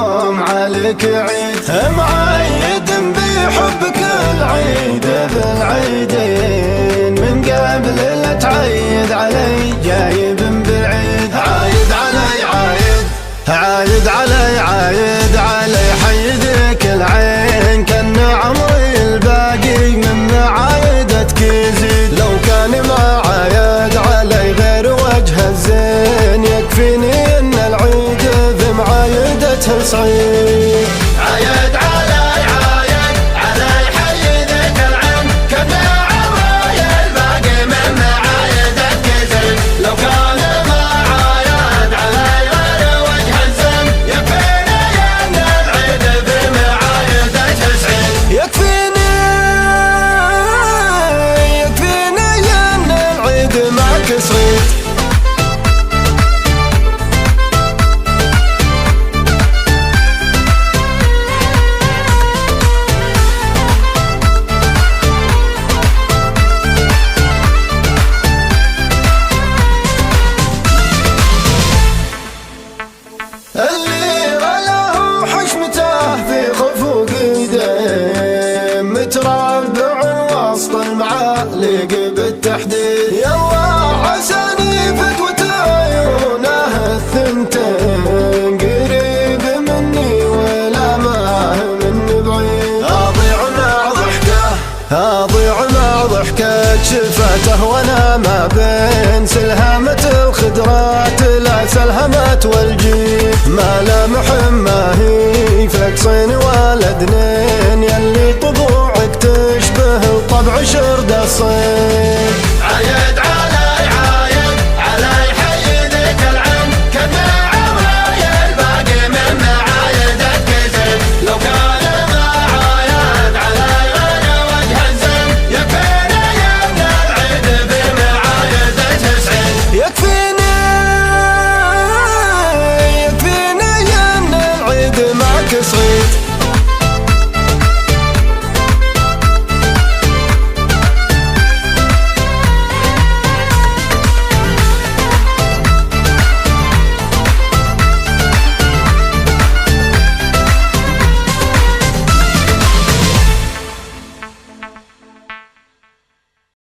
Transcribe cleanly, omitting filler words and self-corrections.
اليوم عليك عيد، معيد بحبك العيد بالعيدين، من قبل لا تعيد علي جايب بعيد. عايد علي عايد، عايد علي عايد علي حيدك العين، كان عمري الباقي من معايدتك يزيد. لو كان ما عايد علي غير وجه الزين، يكفيني ان العيد ذي معايدته سعيد. عايد علي عايد علي حيدك العين، كان عمري الباقي من معايدتك يزيد. لو كان ما عايد علي غير وجه الزين، يكفيني ان العيد ذي معايدته سعيد. يكفيني ان العيد معك سعيد. اللي له حشمته في خفوق ايديه، متربع وسط المعالق بالتحديد. يلا عساني فتوة عيونه الثنتين، قريب مني ولا ما مني بعيد. اضيع مع ضحكة شفته وانا ما بين سلهمة الخدرات لا سلهمت والجيب. ملامح ما هي فلقصين ولا دنين، يلي طبوعك تشبه طبع شرد الصيد. عايد علي عايد علي حيدك العين، كان عمري الباقي من معايدتك يزيد. لو كان ما عايد علي غير وجه الزين، يكفيني ان العيد بمعايدته سعيد. يكفيني ان العيد معك سعيد.